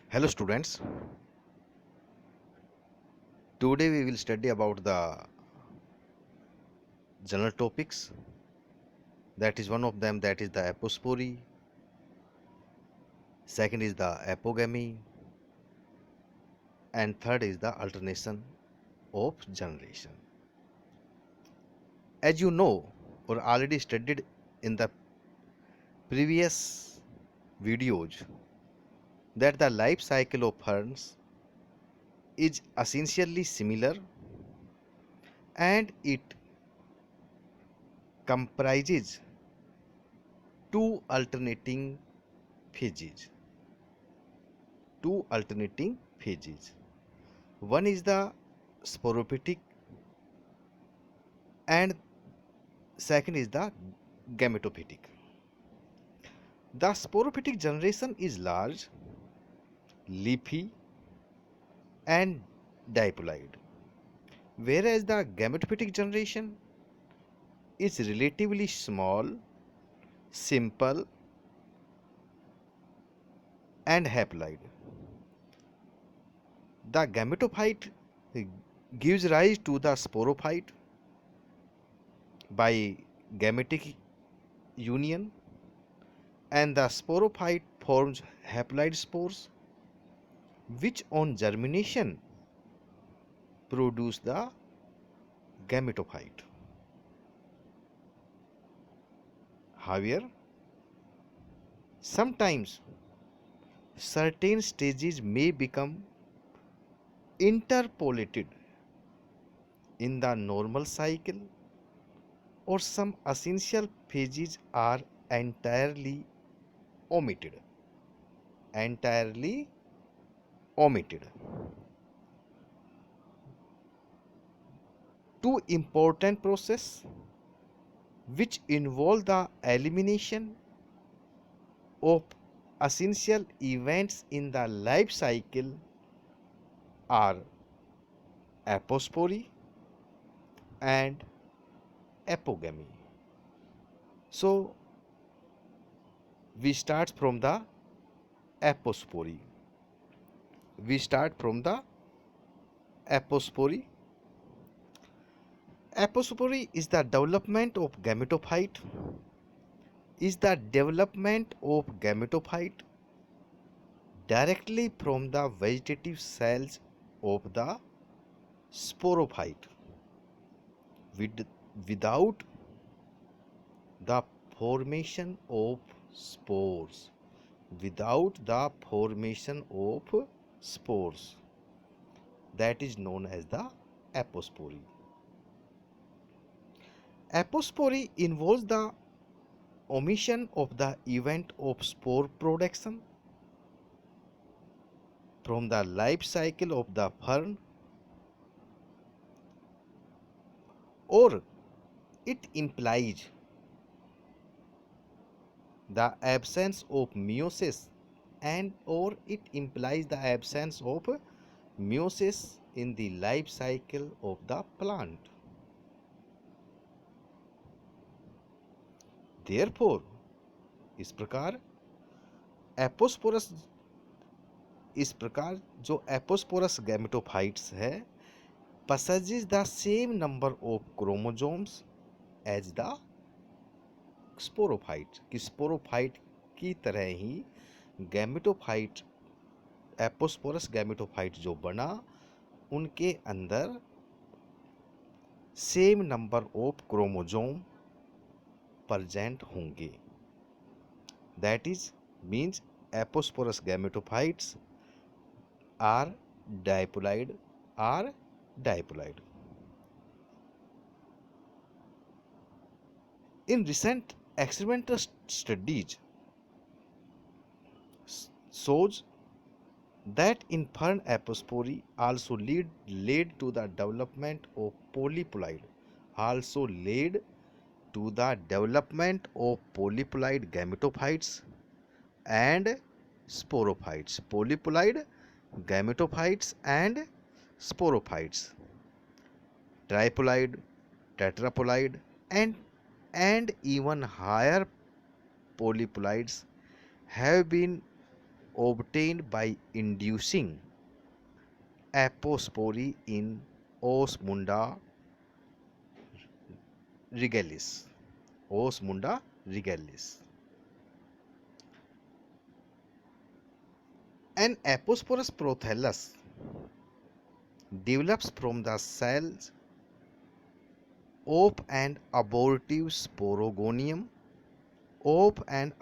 Hello students, today we will study about the general topics. That is one of them, that is the apospory, second is the apogamy, and third is the alternation of generation. As you know or already studied in the previous videos, that the life cycle of ferns is essentially similar and it comprises two alternating phases. Two alternating phases. One is the sporophytic and second is the gametophytic. The sporophytic generation is large, leafy and diploid, whereas the gametophytic generation is relatively small, simple and haploid. The gametophyte gives rise to the sporophyte by gametic union, and the sporophyte forms haploid spores which on germination produce the gametophyte. However, sometimes certain stages may become interpolated in the normal cycle, or some essential phases are entirely omitted. Entirely omitted. Two important processes which involve the elimination of essential events in the life cycle are apospory and apogamy. So we start from the apospory. We start from the apospory. Apospory is the development of gametophyte. Is the development of gametophyte directly from the vegetative cells of the sporophyte without the formation of spores. Without the formation of spores. That is known as the apospory. Apospory involves the omission of the event of spore production from the life cycle of the fern, or it implies the absence of meiosis, and or it implies the absence of meiosis in the life cycle of the plant. Therefore, इस प्रकार एपोस्पोरस इस प्रकार जो एपोस्पोरस gametophytes है possesses the same number of chromosomes as the sporophyte कि sporophyte की तरह ही gametophyte एपोस्पोरस gametophyte जो बना उनके अंदर same number of chromosome present होंगे. That is means aposporous gametophytes are diploid In recent experimental studies shows that in fern apospory also led to the development of polyploid gametophytes and sporophytes. Polyploid gametophytes and sporophytes, triploid, tetraploid and even higher polyploids have been obtained by inducing apospory in Osmunda regalis. Osmunda regalis. An aposporous prothallus develops from the cells of an abortive sporogonium, of an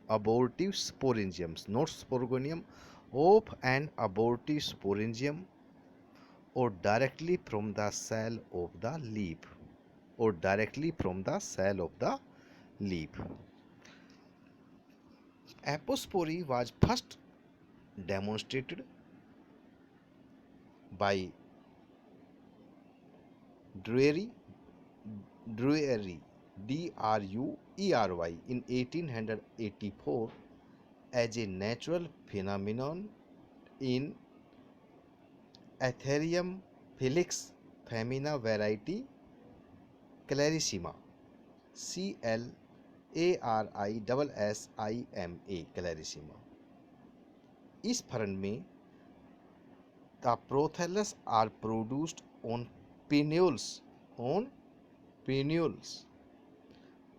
abortive sporangium, not sporogonium, of an abortive sporangium, or directly from the cell of the leaf, or directly from the cell of the leaf. Apospory was first demonstrated by Drury, Drury, Druey, in 1884 as a natural phenomenon in Atherium felix femina variety clarissima, CLARISSIMA clarissima. इस फरण में the prothallus are produced on pinnules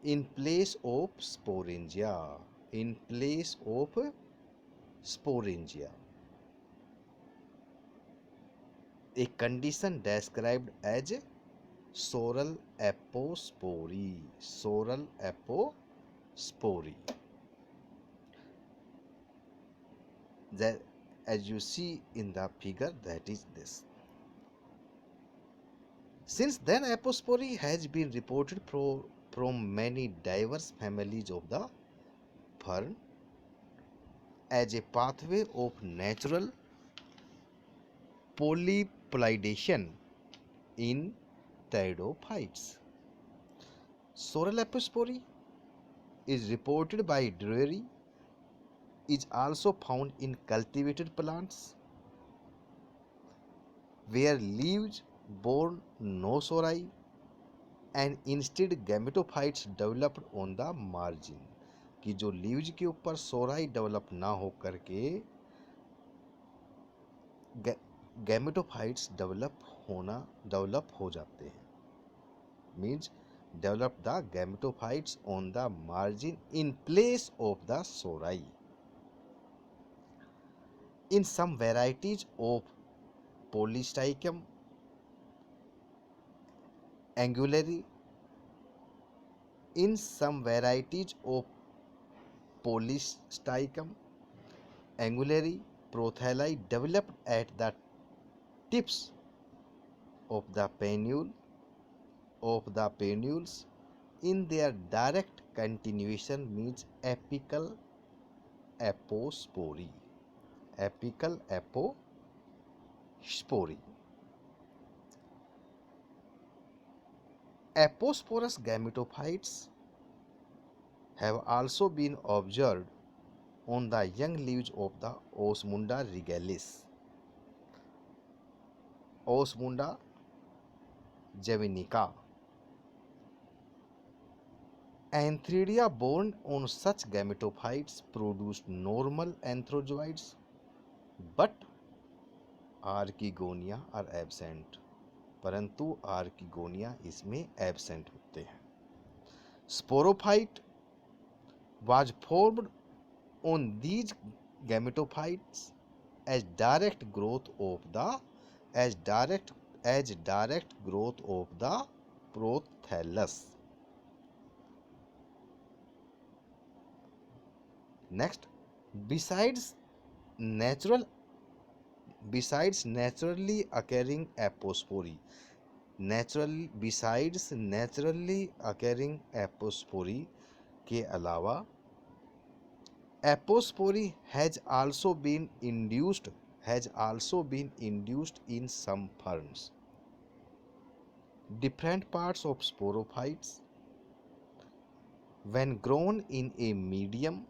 in place of sporangia, a condition described as soral apospory. That, as you see in the figure, that is this. Since then, apospory has been reported from many diverse families of the fern as a pathway of natural polyploidation in pteridophytes. Soral apospory is reported by Drury, is also found in cultivated plants where leaves bore no sori and instead gametophytes developed on the margin, कि जो leaves के ऊपर सोराई develop ना हो करके gametophytes develop हो जाते हैं, means develop the gametophytes on the margin in place of the sori. In some varieties of Polystichum angulari, prothalli developed at the tips of the pennules in their direct continuation, means apical apospory. Aposporous gametophytes have also been observed on the young leaves of the Osmunda regalis, Osmunda japonica. Antheridia borne on such gametophytes produce normal anthrozoids, but archegonia are absent, परंतु archegonia इसमें absent होते हैं. Sporophyte was formed on these gametophytes as direct growth of the prothallus. Next, besides naturally occurring apospory, के अलावा apospory has also been induced in some ferns. Different parts of sporophytes, when grown in a medium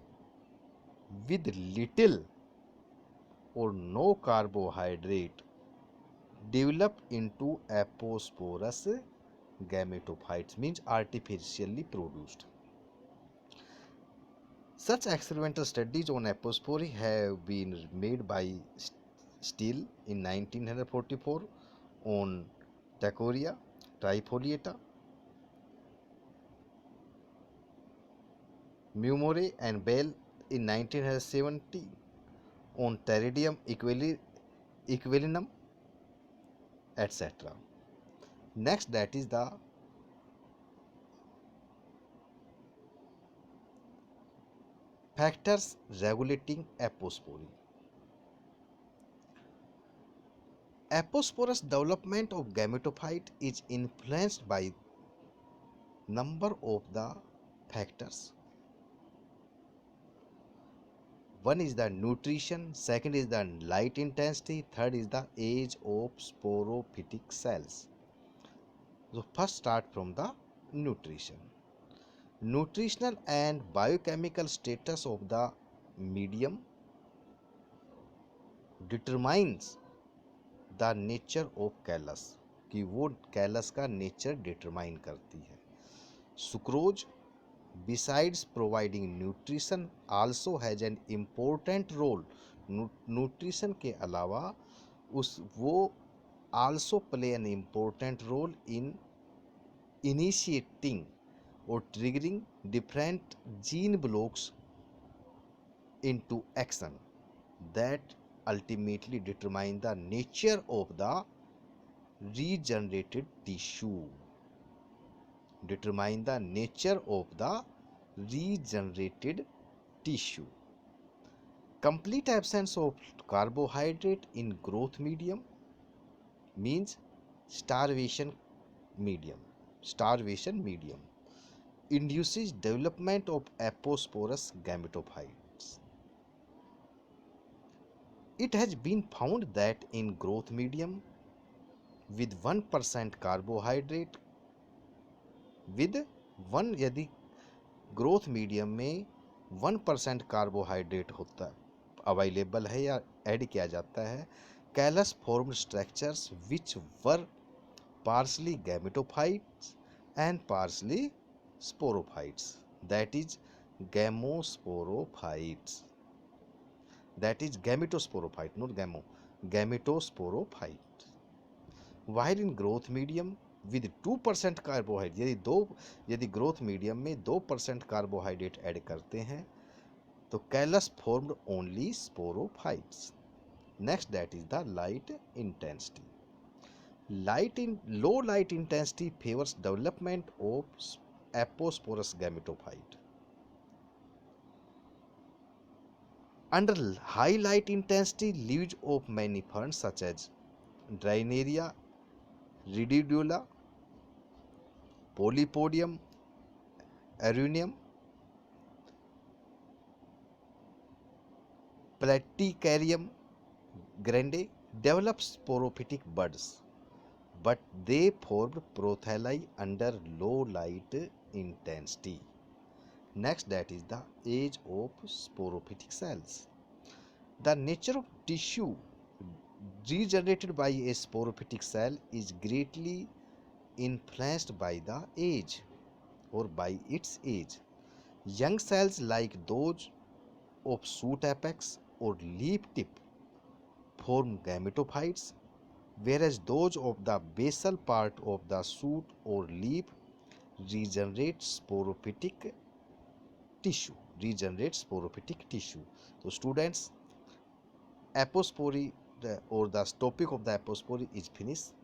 with little or no carbohydrate, develop into aposporous gametophytes, means artificially produced. Such experimental studies on apospory have been made by Steele in 1944 on Tacoria trifoliata, Mumore and Bell in 1970 on Pteridium equilinum, etc. Next, that is the factors regulating apospory. Aposporous development of gametophyte is influenced by number of the factors. One is the nutrition, second is the light intensity, third is the age of sporophytic cells. So first start from the nutrition. Nutritional and biochemical status of the medium determines the nature of callus, कि वो callus का nature determine करती है. Sucrose besides providing nutrition also has an important role. Nutrition के अलावा वो also play an important role in initiating or triggering different gene blocks into action that ultimately determine the nature of the regenerated tissue. Determine the nature of the regenerated tissue. Complete absence of carbohydrate in growth medium means starvation medium. Starvation medium induces development of aposporous gametophytes. It has been found that in growth medium with 1% carbohydrate, with one यदि growth medium में 1% carbohydrate होता available है या add किया जाता है, callus formed structures which were partly gametophytes and partly sporophytes, that is gamosporophytes, that is gametosporophyte, not gametosporophyte. While in growth medium with 2% carbohydrate, यदि growth medium में 2% carbohydrate add करते हैं तो callus formed only sporophytes. Next that is the light intensity. Low light intensity favors development of aposporous gametophyte. Under high light intensity, leaves of many ferns such as Draineria, Rididula, Polypodium, Erunium, Platycarium grande develop sporophytic buds, but they formed protheli under low light intensity. Next, that is the age of sporophytic cells. The nature of tissue regenerated by a sporophytic cell is greatly influenced by the age or by its age. Young cells like those of shoot apex or leaf tip form gametophytes, whereas those of the basal part of the shoot or leaf regenerate sporophytic tissue. So students, apospory or the topic of the apospory is finished.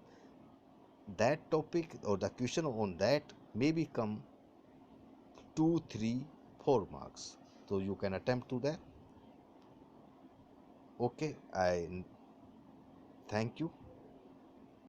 That topic or the question on that may become 2, 3, 4 marks. So you can attempt to that. Okay, I thank you.